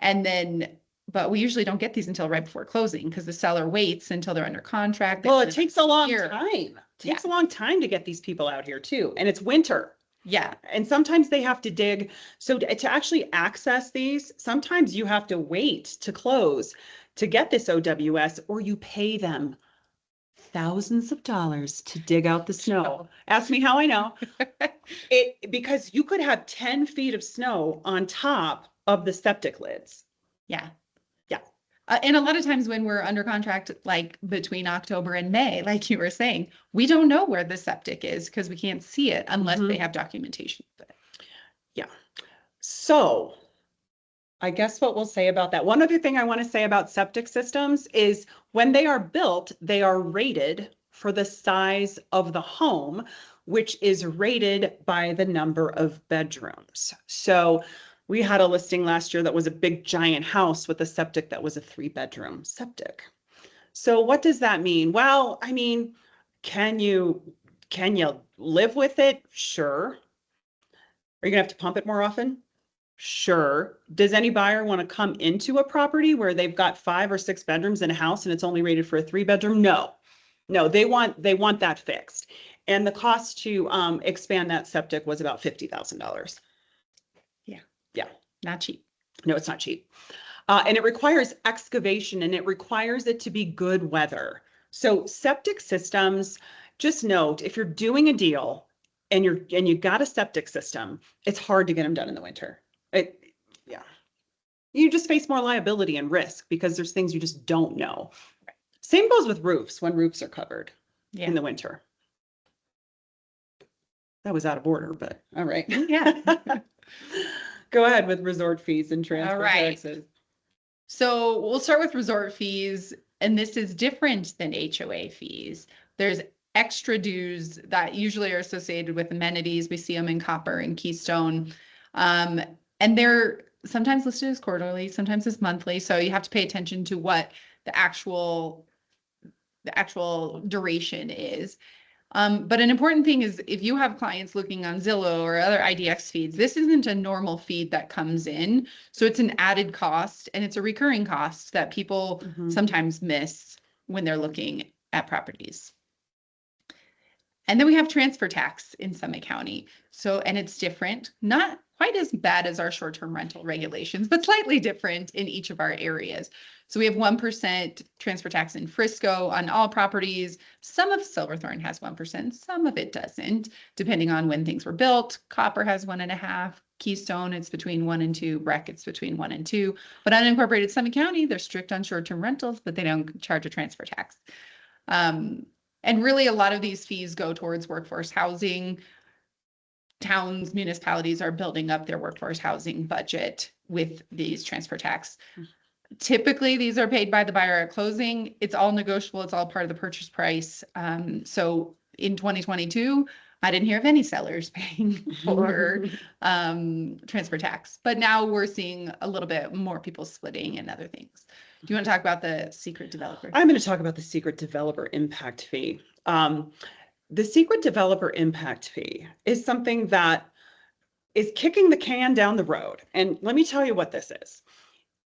And then, but we usually don't get these until right before closing because the seller waits until they're under contract.
Well, it takes a long time. It takes a long time to get these people out here too. And it's winter.
Yeah.
And sometimes they have to dig. So to actually access these, sometimes you have to wait to close to get this OWS, or you pay them thousands of dollars to dig out the snow. Ask me how I know. Because you could have 10 feet of snow on top of the septic lids.
Yeah.
Yeah.
And a lot of times when we're under contract, like between October and May, like you were saying, we don't know where the septic is because we can't see it unless they have documentation of it.
Yeah. So I guess what we'll say about that. One other thing I want to say about septic systems is when they are built, they are rated for the size of the home, which is rated by the number of bedrooms. So we had a listing last year that was a big giant house with a septic that was a 3-bedroom septic. So what does that mean? Well, I mean, can you live with it? Sure. Are you gonna have to pump it more often? Sure. Does any buyer want to come into a property where they've got 5 or 6 bedrooms in a house and it's only rated for a 3-bedroom? No, they want that fixed. And the cost to expand that septic was about $50,000. Yeah.
Not cheap.
No, it's not cheap. And it requires excavation, and it requires it to be good weather. So septic systems, just note, if you're doing a deal and you got a septic system, it's hard to get them done in the winter. You just face more liability and risk because there's things you just don't know. Same goes with roofs when roofs are covered in the winter. That was out of order, but all right.
Yeah.
Go ahead with resort fees and transfer taxes.
So we'll start with resort fees, and this is different than HOA fees. There's extra dues that usually are associated with amenities. We see them in Copper and Keystone. And they're sometimes listed as quarterly, sometimes as monthly. So you have to pay attention to what the actual duration is. But an important thing is if you have clients looking on Zillow or other IDX feeds, this isn't a normal feed that comes in. So it's an added cost, and it's a recurring cost that people sometimes miss when they're looking at properties. And then we have transfer tax in Summit County. So, and it's different, not quite as bad as our short-term rental regulations, but slightly different in each of our areas. So we have 1% transfer tax in Frisco on all properties. Some of Silverthorne has 1%, some of it doesn't, depending on when things were built. Copper has 1.5%. Keystone, it's between 1 and 2. Breck, it's between 1 and 2. But unincorporated Summit County, they're strict on short-term rentals, but they don't charge a transfer tax. And really, a lot of these fees go towards workforce housing. Towns, municipalities are building up their workforce housing budget with these transfer tax. Typically, these are paid by the buyer at closing. It's all negotiable. It's all part of the purchase price. So in 2022, I didn't hear of any sellers paying for transfer tax, but now we're seeing a little bit more people splitting and other things. Do you want to talk about the secret developer?
I'm going to talk about the secret developer impact fee. The secret developer impact fee is something that is kicking the can down the road. And let me tell you what this is.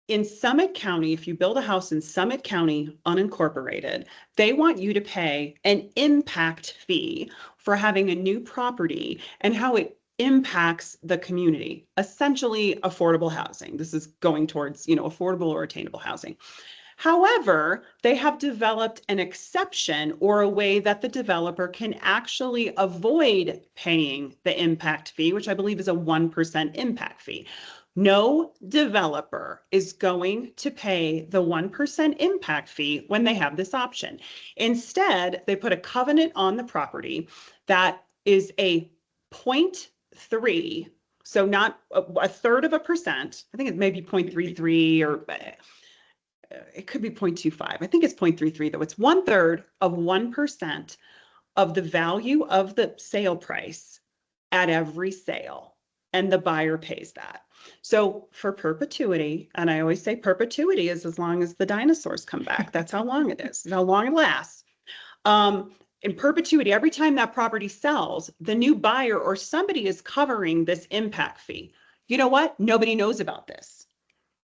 In Summit County, if you build a house in Summit County, unincorporated, they want you to pay an impact fee for having a new property and how it impacts the community, essentially affordable housing. This is going towards, affordable or attainable housing. However, they have developed an exception or a way that the developer can actually avoid paying the impact fee, which I believe is a 1% impact fee. No developer is going to pay the 1% impact fee when they have this option. Instead, they put a covenant on the property that is a 0.3, so not a third of a percent. I think it may be 0.33 or it could be 0.25. I think it's 0.33 though. It's 1/3 of 1% of the value of the sale price at every sale. And the buyer pays that. So for perpetuity, and I always say perpetuity is as long as the dinosaurs come back. That's how long it is, how long it lasts. In perpetuity, every time that property sells, the new buyer or somebody is covering this impact fee. You know what? Nobody knows about this.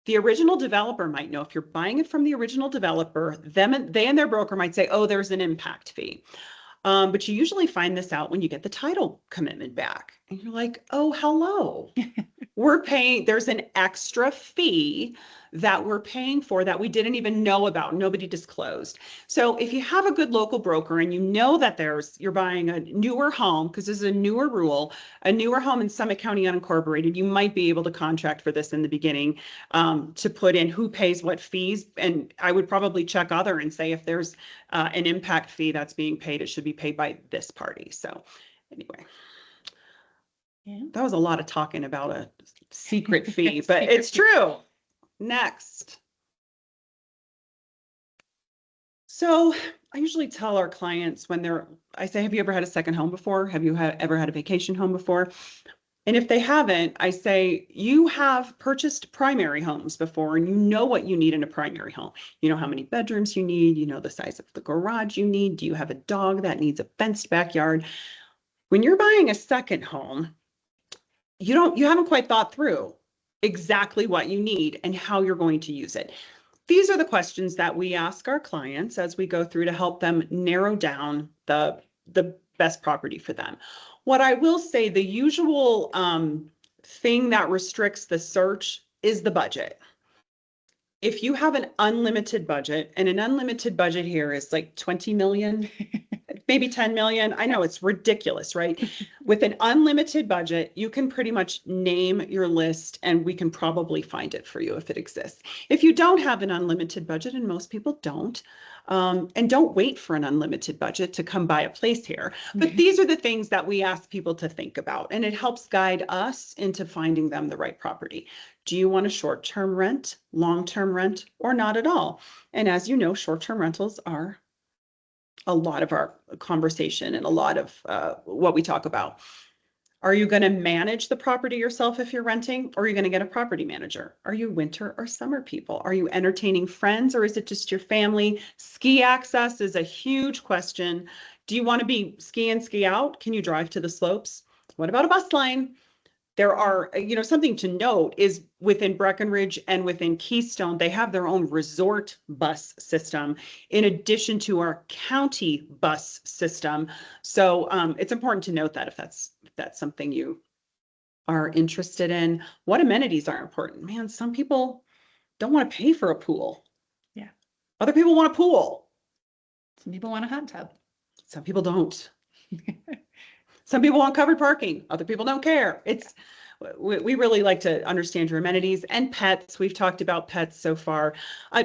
The original developer might know. If you're buying it from the original developer, they and their broker might say, oh, there's an impact fee. But you usually find this out when you get the title commitment back. And you're like, oh, hello. We're paying, there's an extra fee that we're paying for that we didn't even know about. Nobody disclosed. So if you have a good local broker and you know that you're buying a newer home, because this is a newer rule, a newer home in Summit County unincorporated, you might be able to contract for this in the beginning to put in who pays what fees. And I would probably check other and say if there's an impact fee that's being paid, it should be paid by this party. So anyway. Yeah. That was a lot of talking about a secret fee, but it's true. Next. So I usually tell our clients when I say, have you ever had a second home before? Have you ever had a vacation home before? And if they haven't, I say, you have purchased primary homes before and you know what you need in a primary home. You know how many bedrooms you need, you know the size of the garage you need. Do you have a dog that needs a fenced backyard? When you're buying a second home, you haven't quite thought through exactly what you need and how you're going to use it. These are the questions that we ask our clients as we go through to help them narrow down the best property for them. What I will say, the usual thing that restricts the search is the budget. If you have an unlimited budget, and an unlimited budget here is like 20 million, maybe 10 million. I know it's ridiculous, right? With an unlimited budget, you can pretty much name your list and we can probably find it for you if it exists. If you don't have an unlimited budget, and most people don't, and don't wait for an unlimited budget to come buy a place here. But these are the things that we ask people to think about, and it helps guide us into finding them the right property. Do you want a short-term rent, long-term rent, or not at all? And as you know, short-term rentals are a lot of our conversation and a lot of what we talk about. Are you going to manage the property yourself if you're renting, or are you going to get a property manager? Are you winter or summer people? Are you entertaining friends, or is it just your family? Ski access is a huge question. Do you want to be ski in, ski out? Can you drive to the slopes? What about a bus line? There are, something to note is within Breckenridge and within Keystone, they have their own resort bus system in addition to our county bus system. So it's important to note that if that's something you are interested in. What amenities are important? Man, some people don't want to pay for a pool.
Yeah.
Other people want a pool.
Some people want a hot tub.
Some people don't. Some people want covered parking. Other people don't care. We really like to understand your amenities and pets. We've talked about pets so far.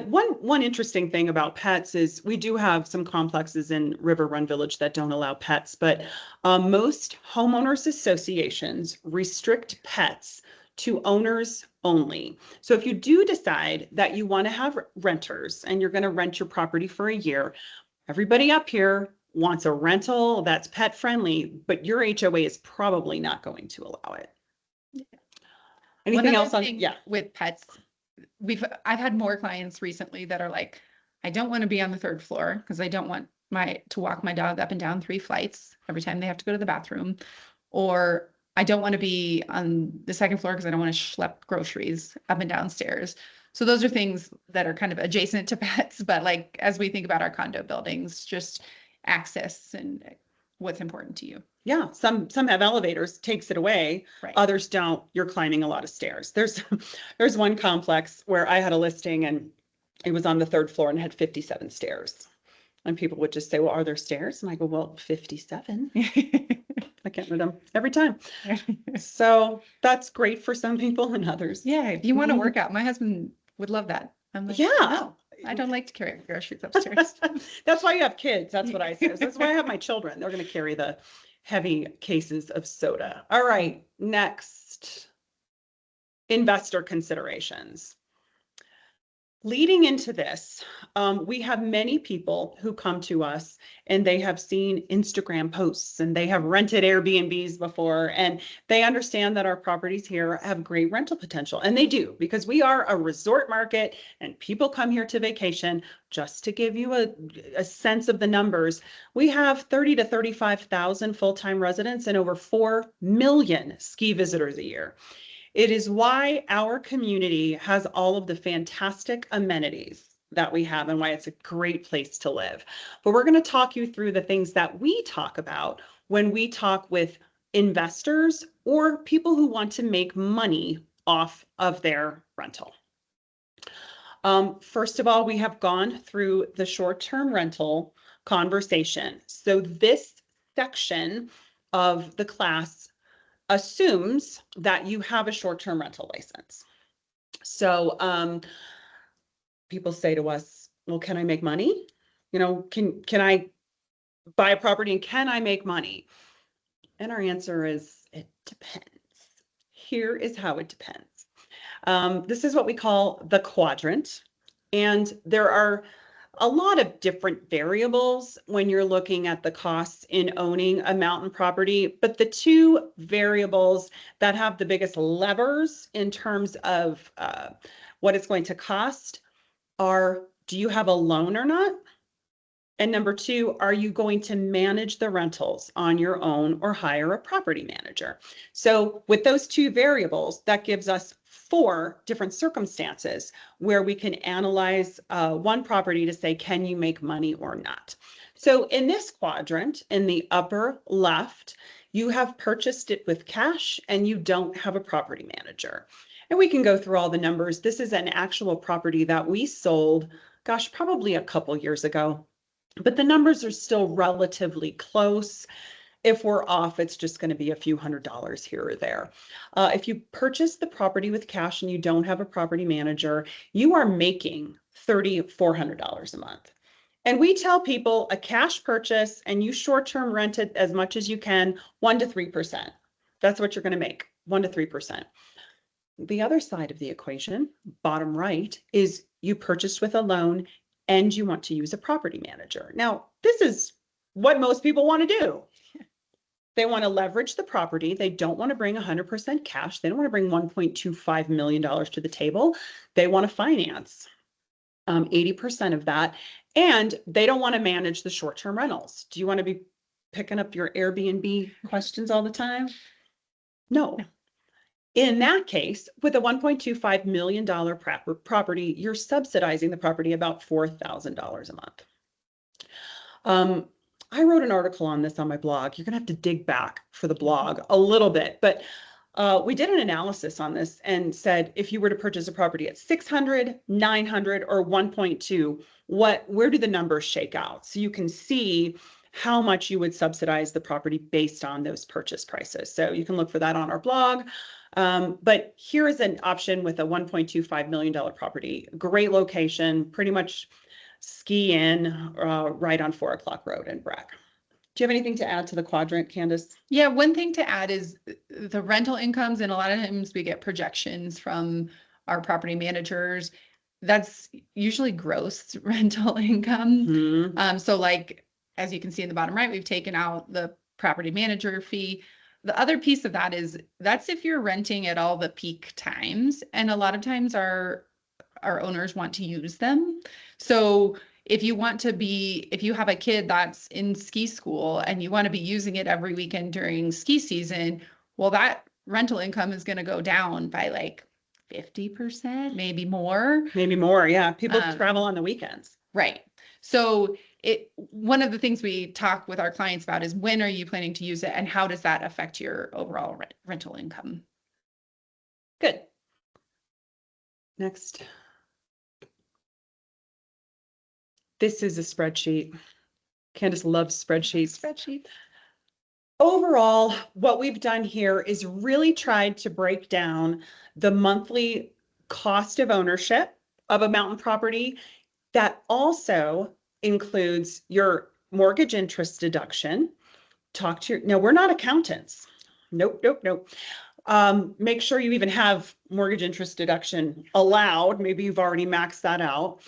One interesting thing about pets is we do have some complexes in River Run Village that don't allow pets, but most homeowners associations restrict pets to owners only. So if you do decide that you want to have renters and you're going to rent your property for a year, everybody up here wants a rental that's pet friendly, but your HOA is probably not going to allow it. Anything else on? Yeah.
With pets, I've had more clients recently that are like, I don't want to be on the third floor because I don't want to walk my dog up and down 3 flights every time they have to go to the bathroom. Or I don't want to be on the second floor because I don't want to schlep groceries up and down stairs. So those are things that are kind of adjacent to pets, but like, as we think about our condo buildings, just access and what's important to you.
Yeah, some have elevators, takes it away.
Right.
Others don't. You're climbing a lot of stairs. There's one complex where I had a listing and it was on the 3rd floor and had 57 stairs. And people would just say, well, are there stairs? And I go, well, 57. I can't read them every time. So that's great for some people and others.
Yeah, if you want to work out, my husband would love that. I'm like,
yeah.
No, I don't like to carry groceries upstairs.
That's why you have kids. That's what I say. That's why I have my children. They're going to carry the heavy cases of soda. All right, next, investor considerations. Leading into this, we have many people who come to us and they have seen Instagram posts and they have rented Airbnbs before, and they understand that our properties here have great rental potential. And they do, because we are a resort market and people come here to vacation. Just to give you a sense of the numbers, we have 30 to 35,000 full-time residents and over 4 million ski visitors a year. It is why our community has all of the fantastic amenities that we have and why it's a great place to live. But we're going to talk you through the things that we talk about when we talk with investors or people who want to make money off of their rental. First of all, we have gone through the short-term rental conversation. So this section of the class assumes that you have a short-term rental license. So people say to us, well, can I make money? You know, can I buy a property and can I make money? And our answer is, it depends. Here is how it depends. This is what we call the quadrant. And there are a lot of different variables when you're looking at the costs in owning a mountain property, but the 2 variables that have the biggest levers in terms of what it's going to cost are, do you have a loan or not? And number 2, are you going to manage the rentals on your own or hire a property manager? So with those 2 variables, that gives us 4 different circumstances where we can analyze one property to say, can you make money or not? So in this quadrant, in the upper left, you have purchased it with cash and you don't have a property manager. And we can go through all the numbers. This is an actual property that we sold, gosh, probably a couple years ago. But the numbers are still relatively close. If we're off, it's just going to be a few $100s here or there. If you purchase the property with cash and you don't have a property manager, you are making $3,400 a month. And we tell people a cash purchase and you short-term rent it as much as you can, 1 to 3%. That's what you're going to make, 1 to 3%. The other side of the equation, bottom right, is you purchased with a loan and you want to use a property manager. Now, this is what most people want to do. They want to leverage the property. They don't want to bring 100% cash. They don't want to bring $1.25 million to the table. They want to finance 80% of that. And they don't want to manage the short-term rentals. Do you want to be picking up your Airbnb questions all the time? No. In that case, with a $1.25 million property, you're subsidizing the property about $4,000 a month. I wrote an article on this on my blog. You're going to have to dig back for the blog a little bit, but we did an analysis on this and said, if you were to purchase a property at 600, 900, or 1.2, where do the numbers shake out? So you can see how much you would subsidize the property based on those purchase prices. So you can look for that on our blog. But here is an option with a $1.25 million property. Great location, pretty much ski in right on 4 O'Clock Road in Breck. Do you have anything to add to the quadrant, Candice?
Yeah, one thing to add is the rental incomes, and a lot of times we get projections from our property managers. That's usually gross rental income.
Mm-hmm.
So like as you can see in the bottom right, we've taken out the property manager fee. The other piece of that is that's if you're renting at all the peak times. And a lot of times our owners want to use them. So if you have a kid that's in ski school and you want to be using it every weekend during ski season, well, that rental income is going to go down by like 50%, maybe more.
Maybe more. Yeah. People travel on the weekends.
Right. So one of the things we talk with our clients about is when are you planning to use it and how does that affect your overall rental income?
Good. Next. This is a spreadsheet. Candice loves spreadsheets. Overall, what we've done here is really tried to break down the monthly cost of ownership of a mountain property that also includes your mortgage interest deduction. Now we're not accountants. Nope. Make sure you even have mortgage interest deduction allowed. Maybe you've already maxed that out.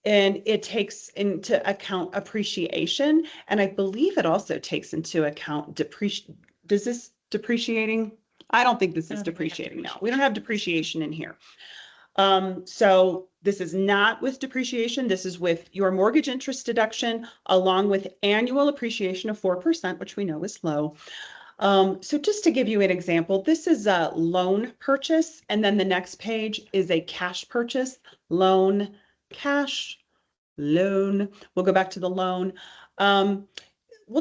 And it takes into account appreciation. And I believe it also takes into account depreciating? I don't think this is depreciating now. We don't have depreciation in here. So this is not with depreciation. This is with your mortgage interest deduction, along with annual appreciation of 4%, which we know is low. So just to give you an example, this is a loan purchase. And then the next page is a cash purchase, loan, cash, loan. We'll go back to the loan. I'll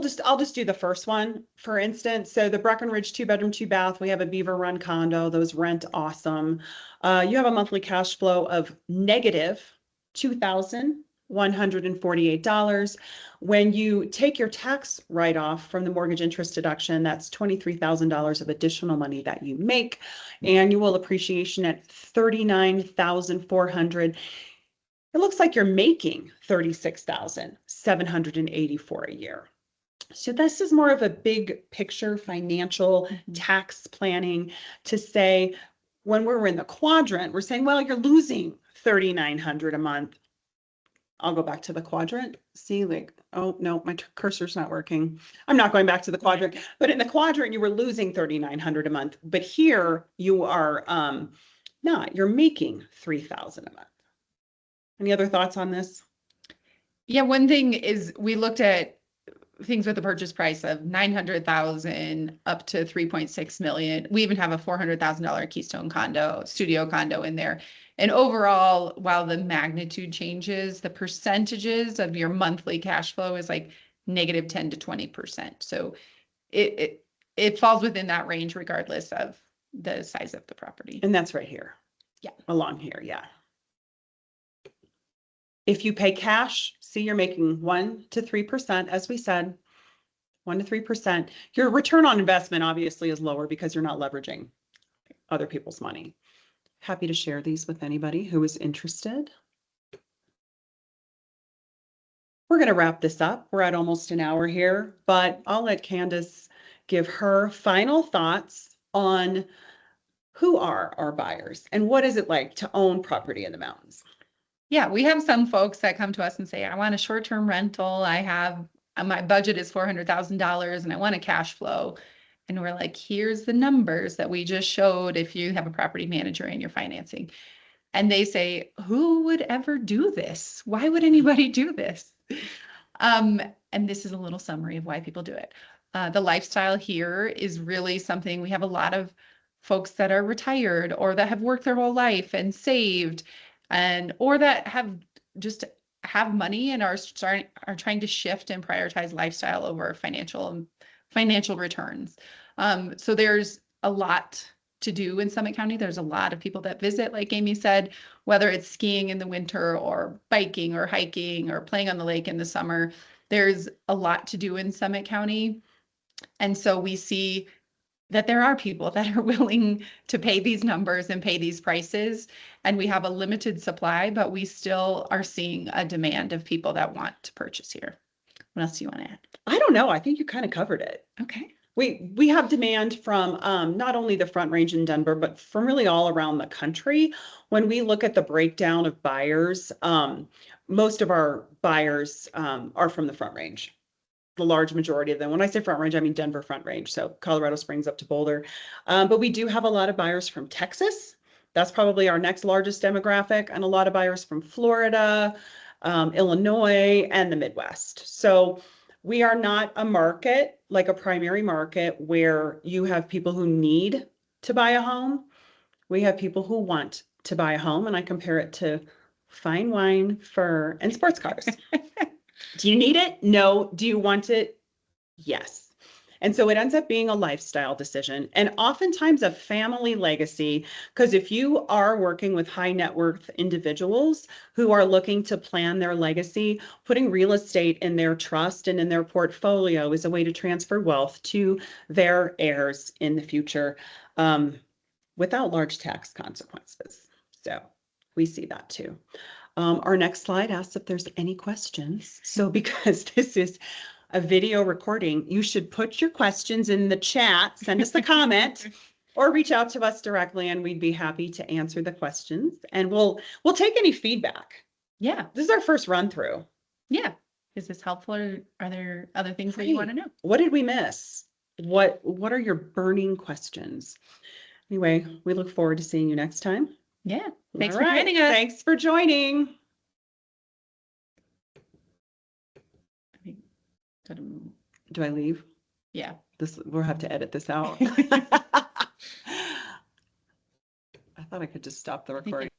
just do the first one, for instance. So the Breckenridge 2-bedroom, 2-bath, we have a Beaver Run condo. Those rent awesome. You have a monthly cash flow of negative $2,148. When you take your tax write-off from the mortgage interest deduction, that's $23,000 of additional money that you make. Annual appreciation at $39,400. It looks like you're making $36,784 a year. So this is more of a big picture financial tax planning to say, when we're in the quadrant, we're saying, well, you're losing $3,900 a month. I'll go back to the quadrant. See, like, oh no, my cursor's not working. I'm not going back to the quadrant, but in the quadrant, you were losing $3,900 a month. But here you are not, you're making $3,000 a month. Any other thoughts on this?
Yeah, one thing is we looked at things with a purchase price of $900,000 up to $3.6 million. We even have a $400,000 Keystone studio condo in there. And overall, while the magnitude changes, the percentages of your monthly cash flow is like negative 10 to 20%. So it falls within that range regardless of the size of the property.
And that's right here.
Yeah.
Along here. Yeah. If you pay cash, see, you're making 1 to 3%, as we said, 1 to 3%. Your return on investment obviously is lower because you're not leveraging other people's money. Happy to share these with anybody who is interested. We're going to wrap this up. We're at almost an hour here, but I'll let Candice give her final thoughts on who are our buyers and what is it like to own property in the mountains.
Yeah, we have some folks that come to us and say, I want a short-term rental. My budget is $400,000 and I want a cash flow. And we're like, here's the numbers that we just showed if you have a property manager and you're financing. And they say, who would ever do this? Why would anybody do this? And this is a little summary of why people do it. The lifestyle here is really something. We have a lot of folks that are retired or that have worked their whole life and saved, or that have money and are trying to shift and prioritize lifestyle over financial returns. So there's a lot to do in Summit County. There's a lot of people that visit, like Amy said, whether it's skiing in the winter or biking or hiking or playing on the lake in the summer. There's a lot to do in Summit County. And so we see that there are people that are willing to pay these numbers and pay these prices. And we have a limited supply, but we still are seeing a demand of people that want to purchase here. What else do you want to add?
I don't know. I think you kind of covered it.
Okay.
We have demand from not only the Front Range in Denver, but from really all around the country. When we look at the breakdown of buyers, most of our buyers are from the Front Range. the large majority of them. When I say Front Range, I mean Denver Front Range, so Colorado Springs up to Boulder. But we do have a lot of buyers from Texas. That's probably our next largest demographic, and a lot of buyers from Florida, Illinois, and the Midwest. So we are not a market like a primary market where you have people who need to buy a home. We have people who want to buy a home, and I compare it to fine wine, fur, and sports cars. Do you need it? No. Do you want it? Yes. And so it ends up being a lifestyle decision and oftentimes a family legacy, because if you are working with high net worth individuals who are looking to plan their legacy, putting real estate in their trust and in their portfolio is a way to transfer wealth to their heirs in the future, without large tax consequences. So we see that too. Our next slide asks if there's any questions. So because this is a video recording, you should put your questions in the chat, send us a comment, or reach out to us directly, and we'd be happy to answer the questions. And we'll take any feedback.
Yeah.
This is our first run through.
Yeah. Is this helpful, or are there other things that you want to know?
What did we miss? What are your burning questions? Anyway, we look forward to seeing you next time.
Yeah. Thanks
All
for
right.
joining us.
Thanks for joining. Do I leave?
Yeah.
We'll have to edit this out. I thought I could just stop the recording.